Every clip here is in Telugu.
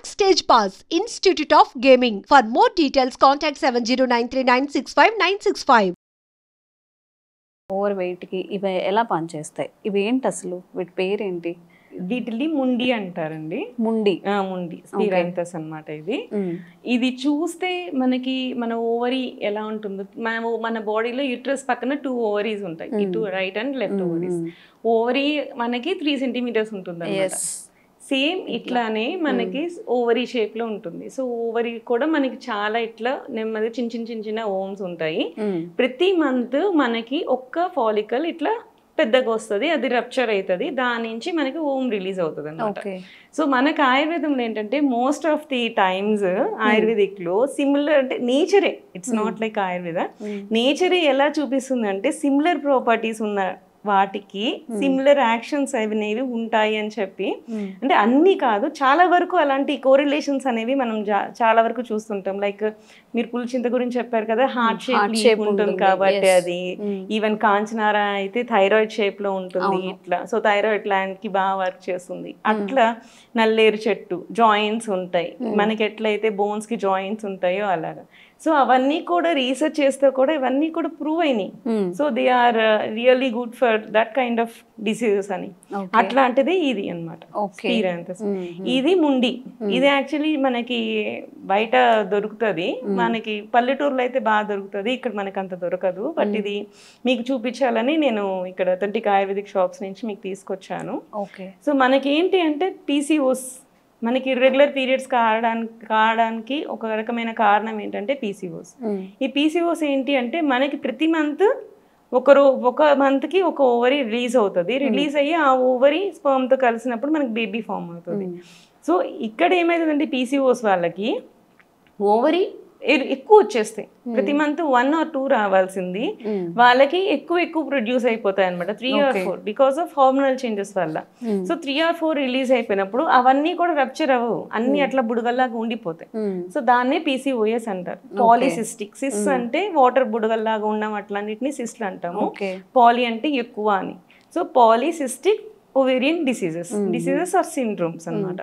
Backstage Pass, Institute of Gaming. For more details, contact 7093965965. Over వెయిట్కి ఇవి ఎలా పనిచేస్తాయి? ఇవి ఏంటి అసలు? వీటి పేరేంటి? వీటిని ముండి అంటారండి. ముండి ముండి స్పిరాంతస్ అన్నమాట. ఇది చూస్తే మనకి మన ఓవరీ ఎలా ఉంటుందో, మన బాడీలో యూట్రస్ పక్కన 2 ఓవరీస్ ఉంటాయి, ఇటు right and left ovaries. Ovary మనకి 3 సెంటీమీటర్స్ ఉంటుంది అన్నమాట. సేమ్ ఇట్లానే మనకి ఓవరీ షేప్ లో ఉంటుంది. సో ఓవరీ కూడా మనకి చాలా ఇట్లా నెమ్మది చిన్న చిన్న ఓమ్స్ ఉంటాయి. ప్రతి మంత్ మనకి ఒక్క ఫాలికల్ ఇట్లా పెద్దగా వస్తుంది, అది రప్చర్ అవుతుంది, దాని నుంచి మనకి ఓమ్ రిలీజ్ అవుతుంది అనమాట. సో మనకి ఆయుర్వేదంలో ఏంటంటే most of the times ayurvedic లో సిమిలర్ అంటే నేచరే, ఇట్స్ నాట్ లైక్ ఆయుర్వేద, నేచరే ఎలా చూపిస్తుంది అంటే సిమిలర్ ప్రాపర్టీస్ ఉన్న వాటికి సిమిలర్ యాక్షన్స్ అనేవి ఉంటాయి అని చెప్పి, అంటే అన్ని కాదు చాలా వరకు అలాంటి కోరిలేషన్స్ అనేవి మనం చాలా వరకు చూస్తుంటాం. లైక్ మీరు పులిచింత గురించి చెప్పారు కదా, హార్ట్ షేప్ ఉంటుంది కాబట్టి అది. ఈవెన్ కాంచనారా అయితే థైరాయిడ్ షేప్ లో ఉంటుంది ఇట్లా, సో థైరాయిడ్ గ్లాండ్ కి బాగా వర్క్ చేస్తుంది. అట్లా నల్లేరు చెట్టు జాయింట్స్ ఉంటాయి మనకి, ఎట్లయితే బోన్స్ కి జాయింట్స్ ఉంటాయో అలాగా. సో అవన్నీ కూడా రీసెర్చ్ చేస్తే కూడా ఇవన్నీ కూడా ప్రూవ్ అయినాయి. So they are really good for that kind of diseases అని. అట్లాంటిది ఇది అనమాట స్పిరాంతస్. ఇది ముండి. ఇది యాక్చువల్లీ మనకి బయట దొరుకుతుంది, మనకి పల్లెటూరులో అయితే బాగా దొరుకుతుంది, ఇక్కడ మనకి అంత దొరకదు. బట్ ఇది మీకు చూపించాలని నేను ఇక్కడ అథెంటిక్ ఆయుర్వేదిక్ షాప్స్ నుంచి మీకు తీసుకొచ్చాను. సో మనకి ఏంటి అంటే పీసీఓస్, మనకి ఇర్రెగ్యులర్ పీరియడ్స్ కావడానికి ఒక రకమైన కారణం ఏంటంటే పీసీఓస్. ఈ పీసీఓస్ ఏంటి అంటే మనకి ప్రతి మంత్ ఒక మంత్కి ఒక ఓవరీ రిలీజ్ అవుతుంది, రిలీజ్ అయ్యి ఆ ఓవరీ స్పర్మ్తో కలిసినప్పుడు మనకి బేబీ ఫామ్ అవుతుంది. సో ఇక్కడ ఏమవుతుందంటే పీసీఓస్ వాళ్ళకి ఓవరీ ఎక్కువ వచ్చేస్తాయి, ప్రతి మంత్ 1 or 2 రావాల్సింది వాళ్ళకి ఎక్కువ ప్రొడ్యూస్ అయిపోతాయి అనమాట, 3 or 4 because of hormonal changes వల్ల. సో 3 or 4 రిలీజ్ అయిపోయినప్పుడు అవన్నీ కూడా రప్చర్ అవ్వవు, అన్ని అట్లా బుడగల్లాగా ఉండిపోతాయి. సో దాన్నే పీసీఓఎస్ అంటారు. పాలిసిస్టిక్, సిస్ అంటే వాటర్ బుడగల్లాగా ఉన్న అట్లన్నిటిని సిస్ట్లు అంటాము, పాలి అంటే ఎక్కువ అని. So polycystic ovarian diseases or syndromes అనమాట.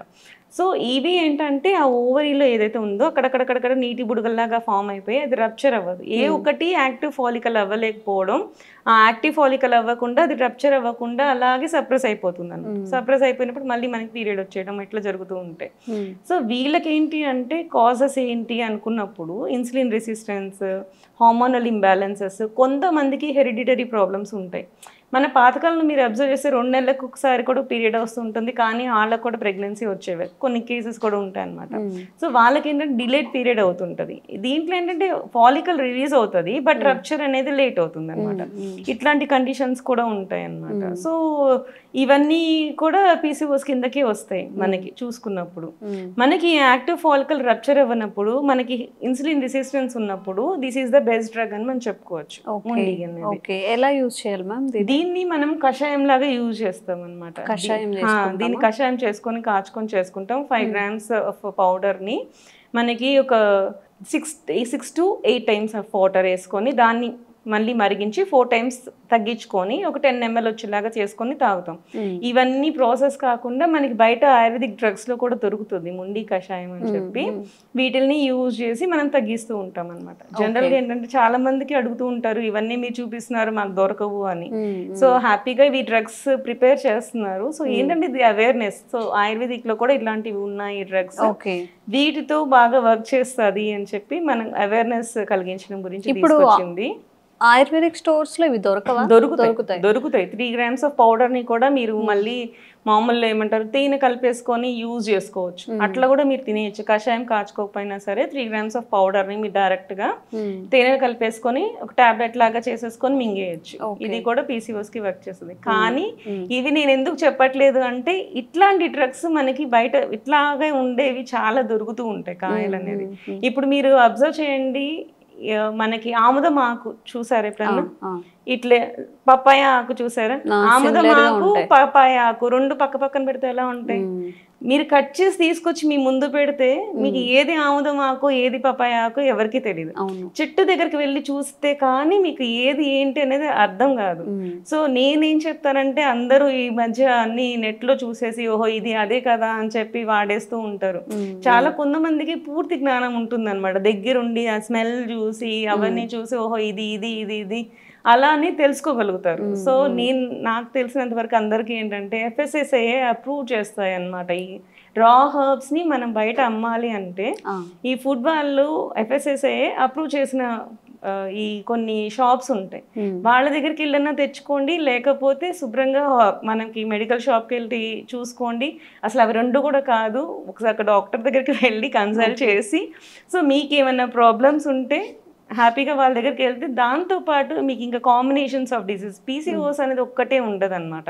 సో ఇవి ఏంటంటే ఆ ఓవరీలో ఏదైతే ఉందో అక్కడక్కడ నీటి బుడగల్లాగా ఫామ్ అయిపోయి అది రప్చర్ అవ్వదు. ఏ ఒకటి యాక్టివ్ ఫాలికల్ అవ్వలేకపోవడం, ఆ యాక్టివ్ ఫాలికల్ అవ్వకుండా అది రప్చర్ అవ్వకుండా అలాగే సప్రెస్ అయిపోతుంది అనమాట. సప్రెస్ అయిపోయినప్పుడు మళ్ళీ మనకి పీరియడ్ వచ్చేయడం ఇట్లా జరుగుతూ ఉంటాయి. సో వీళ్ళకి ఏంటి అంటే కాజెస్ ఏంటి అనుకున్నప్పుడు ఇన్సులిన్ రెసిస్టెన్స్, హార్మోనల్ ఇంబ్యాలెన్సెస్, కొంతమందికి హెరిడిటరీ ప్రాబ్లమ్స్ ఉంటాయి. మన పాతకాలంలో మీరు అబ్జర్వ్ చేస్తే 2 నెలలకు ఒకసారి కూడా పీరియడ్ వస్తుంటుంది, కానీ వాళ్ళకు కూడా ప్రెగ్నెన్సీ వచ్చేవి, కొన్ని కేసెస్ కూడా ఉంటాయి అనమాట. సో వాళ్ళకి ఏంటంటే డిలేడ్ పీరియడ్ అవుతుంటుంది. దీంట్లో ఏంటంటే ఫాలికల్ రిలీజ్ అవుతుంది బట్ రప్చర్ అనేది లేట్ అవుతుంది అనమాట. ఇట్లాంటి కండిషన్స్ కూడా ఉంటాయి అనమాట. సో ఇవన్నీ కూడా పీసీఓస్ కిందకే వస్తాయి మనకి చూసుకున్నప్పుడు. మనకి యాక్టివ్ ఫాలికల్ రప్చర్ అవ్వనప్పుడు, మనకి ఇన్సులిన్ రెసిస్టెన్స్ ఉన్నప్పుడు this is the best drug అని మనం చెప్పుకోవచ్చు. ఎలా యూజ్ చేయాలి మ్యామ్? దీన్ని మనం కషాయం లాగా యూజ్ చేస్తాం అనమాట. దీన్ని కషాయం చేసుకొని కాచుకొని చేసుకుంటాం. 5 grams ఆఫ్ పౌడర్ ని మనకి ఒక 6 to 8 times ఆఫ్ వాటర్ వేసుకొని దాన్ని మళ్ళీ మరిగించి 4 times తగ్గించుకొని ఒక 10 ml వచ్చేలాగా చేసుకొని తాగుతాం. ఇవన్నీ ప్రాసెస్ కాకుండా మనకి బయట ఆయుర్వేదిక్ డ్రగ్స్ లో కూడా దొరుకుతుంది ముండి కషాయం అని చెప్పి, వీటిని యూజ్ చేసి మనం తగ్గిస్తూ ఉంటాం అనమాట. జనరల్ గా ఏంటంటే చాలా మందికి అడుగుతూ ఉంటారు, ఇవన్నీ మీరు చూపిస్తున్నారు మాకు దొరకవు అని. సో హ్యాపీగా ఈ డ్రగ్స్ ప్రిపేర్ చేస్తున్నారు. సో ఏంటంటే ఇది అవేర్నెస్. సో ఆయుర్వేదిక్ లో కూడా ఇట్లాంటివి ఉన్నాయి డ్రగ్స్, వీటితో బాగా వర్క్ చేస్తుంది అని చెప్పి మనం అవేర్నెస్ కలిగించడం గురించి తీసుకొచ్చింది. ఆయుర్వేదిక్ స్టోర్స్ లో ఇవి దొరుకుతాయి. 3 grams ఆఫ్ పౌడర్ ని కూడా మీరు మళ్ళీ మామూలు ఏమంటారు తేనె కలిపేసుకొని యూజ్ చేసుకోవచ్చు, అట్లా కూడా మీరు తినేయచ్చు. కషాయం కాచుకోకపోయినా సరే 3 grams ఆఫ్ పౌడర్ ని మీరు డైరెక్ట్ గా తేనె కలిపేసుకొని ఒక టాబ్లెట్ లాగా చేసేసుకొని మింగేయచ్చు. ఇది కూడా పీసీఓస్ కి వర్క్ చేస్తుంది. కానీ ఇవి నేను ఎందుకు చెప్పట్లేదు అంటే ఇట్లాంటి డ్రగ్స్ మనకి బయట ఇట్లాగే ఉండేవి చాలా దొరుకుతూ ఉంటాయి కాయలు అనేది. ఇప్పుడు మీరు అబ్జర్వ్ చేయండి, మనకి ఆముదం ఆకు చూసారా ఎప్పుడన్నా? ఇట్లే పప్పాయ ఆకు చూసారా? ఆముదం ఆకు పప్పాయ ఆకు 2 పక్క పక్కన పెడితే ఎలా ఉంటాయి? మీరు కట్ చేసి తీసుకొచ్చి మీ ముందు పెడితే మీకు ఏది ఆముదం ఆకు ఏది పపాయ ఆకు ఎవరికి తెలియదు. చెట్టు దగ్గరికి వెళ్ళి చూస్తే కానీ మీకు ఏది ఏంటి అనేది అర్థం కాదు. సో నేనేం చెప్తానంటే అందరూ ఈ మధ్య అన్ని నెట్ లో చూసేసి ఓహో ఇది అదే కదా అని చెప్పి వాడేస్తూ ఉంటారు. చాలా కొంతమందికి పూర్తి జ్ఞానం ఉంటుంది అనమాట, దగ్గరుండి ఆ స్మెల్ చూసి అవన్నీ చూసి ఓహో ఇది ఇది ఇది ఇది అలా అని తెలుసుకోగలుగుతారు. సో నాకు తెలిసినంత వరకు అందరికీ ఏంటంటే FSSAI అప్రూవ్ చేస్తాయి అన్నమాట. ఈ రా హర్బ్స్ ని మనం బయట అమ్మాలి అంటే ఈ ఫుడ్ వాళ్ళు FSSAI అప్రూవ్ చేసిన ఈ కొన్ని షాప్స్ ఉంటాయి, వాళ్ళ దగ్గరికి వెళ్ళినా తెచ్చుకోండి, లేకపోతే శుభ్రంగా మనకి మెడికల్ షాప్కి వెళ్ళి చూసుకోండి. అసలు అవి రెండు కూడా కాదు, ఒకసారి డాక్టర్ దగ్గరికి వెళ్ళి కన్సల్ట్ చేసి సో మీకు ఏమైనా ప్రాబ్లమ్స్ ఉంటే హ్యాపీగా వాళ్ళ దగ్గరికి వెళ్తే దాంతో పాటు మీకు ఇంకా కాంబినేషన్స్ ఆఫ్ డిసీజ్ PCOS అనేది ఒక్కటే ఉండదు అనమాట.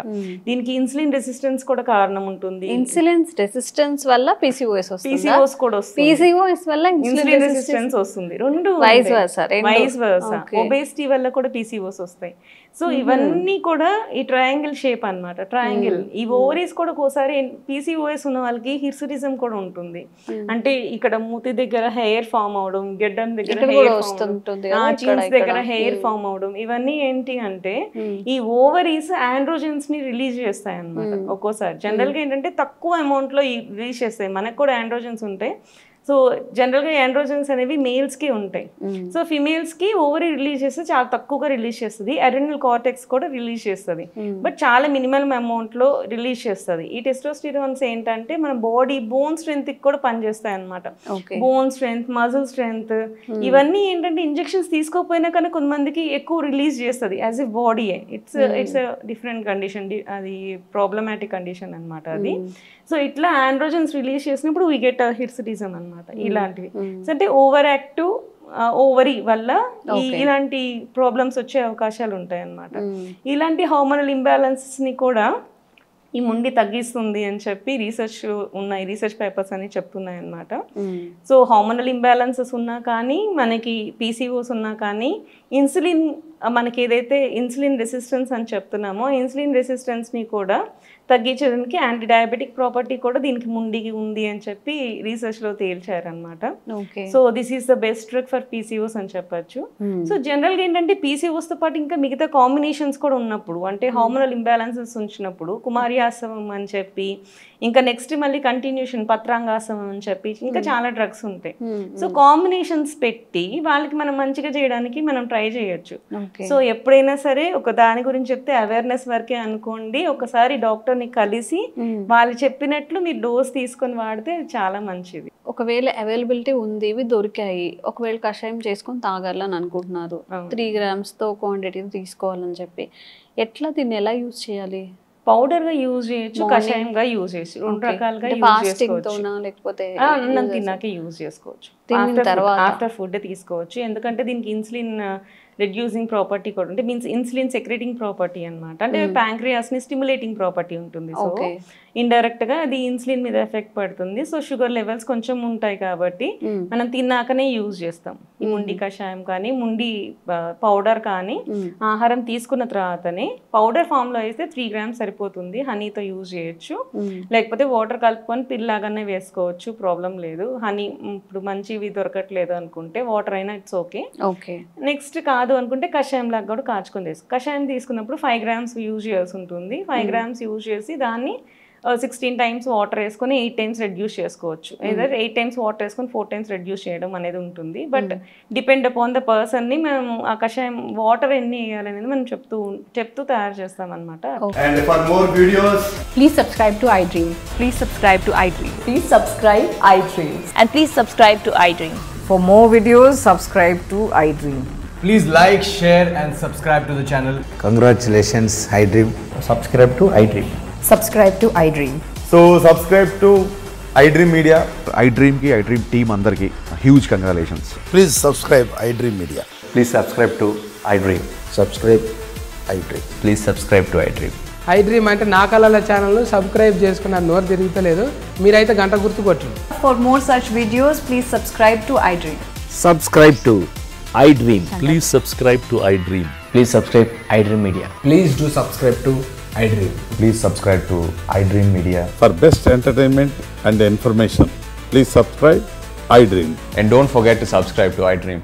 దీనికి ఇన్సులిన్ రెసిస్టెన్స్ కూడా కారణం ఉంటుంది. ఇన్సులిన్ రెసిస్టెన్స్ వల్ల PCOS వస్తుంది, PCOS కూడా వస్తుంది, PCOS వల్ల ఇన్సులిన్ రెసిస్టెన్స్ వస్తుంది, రెండు వైస్ వర్సా. ఒబేసిటీ వల్ల కూడా PCOS వస్తాయి. సో ఇవన్నీ కూడా ఈ ట్రయాంగిల్ షేప్ అన్నమాట. ట్రయాంగిల్ ఈ ఓవరీస్ కూడా ఒకసారి PCOS ఉన్న వాళ్ళకి హిర్సుటిజం కూడా ఉంటుంది. అంటే ఇక్కడ మూతి దగ్గర హెయిర్ ఫామ్ అవడం, గెడ్డం దగ్గర చీన్స్ దగ్గర హెయిర్ ఫామ్ అవడం, ఇవన్నీ ఏంటి అంటే ఈ ఓవరీస్ ఆండ్రోజన్స్ ని రిలీజ్ చేస్తాయి అన్నమాట. ఒక్కోసారి జనరల్ గా ఏంటంటే తక్కువ అమౌంట్ లో రిలీజ్ చేస్తాయి, మనకు కూడా ఆండ్రోజన్స్ ఉంటాయి. సో జనరల్గా ఆండ్రోజన్స్ అనేవి మేల్స్కి ఉంటాయి. సో ఫిమేల్స్కి ఓవరీ రిలీజ్ చేస్తే చాలా తక్కువగా రిలీజ్ చేస్తుంది, అడ్రినల్ కార్టెక్స్ కూడా రిలీజ్ చేస్తుంది, బట్ చాలా మినిమల్ అమౌంట్లో రిలీజ్ చేస్తుంది. ఈ టెస్టోస్టిరాన్స్ ఏంటంటే మన బాడీ బోన్ స్ట్రెంగ్త్కి కూడా పనిచేస్తాయి అనమాట. బోన్ స్ట్రెంగ్త్, మజిల్ స్ట్రెంగ్త్, ఇవన్నీ ఏంటంటే ఇంజెక్షన్స్ తీసుకోకపోయినా కానీ కొంతమందికి ఎక్కువ రిలీజ్ చేస్తుంది as a body. It's different condition, అది ప్రాబ్లమాటిక్ కండిషన్ అనమాట అది. సో ఇట్లా ఆండ్రోజన్స్ రిలీజ్ చేసినప్పుడు వీ గెట్ హిర్సుటిజం అనమాట. ఇలాంటివి అంటే ఓవర్ యాక్టివ్ ఓవరీ వల్ల ఇలాంటి ప్రాబ్లమ్స్ వచ్చే అవకాశాలు ఉంటాయి అన్నమాట. ఇలాంటి హార్మోనల్ ఇంబ్యాలెన్సెస్ ని కూడా ఈ ముండి తగ్గిస్తుంది అని చెప్పి రీసెర్చ్ పేపర్స్ అని చెప్తున్నాయి అన్నమాట. సో హార్మోనల్ ఇంబ్యాలెన్సెస్ ఉన్నా కానీ మనకి PCOS ఉన్నా కానీ ఇన్సులిన్ మనకి ఏదైతే ఇన్సులిన్ రెసిస్టెన్స్ అని చెప్తున్నామో ఇన్సులిన్ రెసిస్టెన్స్ని కూడా తగ్గించడానికి యాంటీ డయాబెటిక్ ప్రాపర్టీ కూడా దీనికి ముండికి ఉంది అని చెప్పి రీసెర్చ్లో తేల్చారనమాట. So this is the best drug for PCOS అని చెప్పచ్చు. సో జనరల్గా ఏంటంటే PCOSతో పాటు ఇంకా మిగతా కాంబినేషన్స్ కూడా ఉన్నప్పుడు, అంటే హార్మోనల్ ఇంబ్యాలెన్సెస్ ఉంచినప్పుడు కుమార్యాసవం అని చెప్పి, ఇంకా నెక్స్ట్ మళ్ళీ కంటిన్యూషన్ పత్రాంగాసవం అని చెప్పి ఇంకా చాలా డ్రగ్స్ ఉంటాయి. సో కాంబినేషన్స్ పెట్టి వాళ్ళకి మనం మంచిగా చేయడానికి మనం ట్రై చేయొచ్చు. సో ఎప్పుడైనా సరే ఒక దాని గురించి చెప్తే అవేర్నెస్ వరకే అనుకోండి, ఒకసారి డాక్టర్ని కలిసి వాళ్ళు చెప్పినట్లు మీరు డోస్ తీసుకొని వాడితే చాలా మంచిది. ఒకవేళ అవైలబిలిటీ ఉంది, ఇవి దొరికాయి, ఒకవేళ కషాయం చేసుకొని తాగాలని అనుకుంటున్నారు, 3 grams క్వాంటిటీ తీసుకోవాలని చెప్పి, ఎట్లా దీన్ని ఎలా యూజ్ చేయాలి? పౌడర్ గా యూజ్ చేయొచ్చు, కషాయంగా యూజ్ చేయొచ్చు, రెండు రకాలుగా యూజ్ చేసుకోవచ్చు. లేకపోతే అన్నం తిన్నాక యూజ్ చేసుకోవచ్చు, ఆఫ్టర్ ఫుడ్ తీసుకోవచ్చు. ఎందుకంటే దీనికి ఇన్సులిన్ రెడ్యూసింగ్ ప్రాపర్టీ కూడా అంటే మీన్స్ ఇన్సులిన్ సెక్రెటింగ్ ప్రాపర్టీ అనమాట. అంటే ప్యాంక్రియాస్ ని స్టిమ్యులేటింగ్ ప్రాపర్టీ ఉంటుంది. సో ఇండైరెక్ట్ గా అది ఇన్సులిన్ మీద ఎఫెక్ట్ పడుతుంది. సో షుగర్ లెవెల్స్ కొంచెం ఉంటాయి కాబట్టి మనం తిన్నాకనే యూజ్ చేస్తాం. ఈ ముండి కషాయం కానీ ముండి పౌడర్ కానీ ఆహారం తీసుకున్న తర్వాతనే, పౌడర్ ఫామ్ లో అయితే 3 grams సరిపోతుంది, హనీతో యూజ్ చేయొచ్చు, లేకపోతే వాటర్ కలుపుకొని పిల్లాగానే వేసుకోవచ్చు, ప్రాబ్లం లేదు. హనీ ఇప్పుడు మంచివి దొరకట్లేదు అనుకుంటే వాటర్ అయినా ఇట్స్ ఓకే. నెక్స్ట్ కాదు అనుకుంటే కషాయం లాగా కూడా కాచుకొని తీసుకో. కషాయం తీసుకున్నప్పుడు 5 grams యూజ్ చేయాల్సి ఉంటుంది. 5 grams యూజ్ చేసి దాన్ని 16 times వాటర్ వేసుకొని 8 times రెడ్యూస్ చేసుకోవచ్చు. ఏదర్ 8 times వాటర్ వేసుకొని 4 times రెడ్యూస్ చేయడం అనేది ఉంటుంది. But depend upon the person ని మనం ఆ కషాయం వాటర్ ఎన్ని వేయాలనేది మనం చెప్తూ తయారు చేస్తాం అనమాట. And for more videos, Please subscribe to iDream. Please subscribe to iDream. Please subscribe iDream. And please subscribe to iDream. For more videos, subscribe to iDream. please like, share and subscribe to the channel. Congratulations, iDream. Subscribe to iDream. Subscribe to iDream. So subscribe to iDream Media. iDream ki iDream team andarki huge congratulations. Please subscribe iDream Media. Please subscribe to iDream. Subscribe iDream. Please subscribe to iDream. iDream అంటే నా కళల ఛానల్ సబ్స్క్రైబ్ చేసుకున్న నోరు తిరుగుతలేదు, మీరైతే గంట గుర్తు కొట్టండి. For more such videos, please subscribe to iDream. Subscribe to iDream. Please subscribe to iDream. Please subscribe iDream Media. Please do subscribe to iDream. Please subscribe to iDream Media. For best entertainment and information, please subscribe iDream. And don't forget to subscribe to iDream.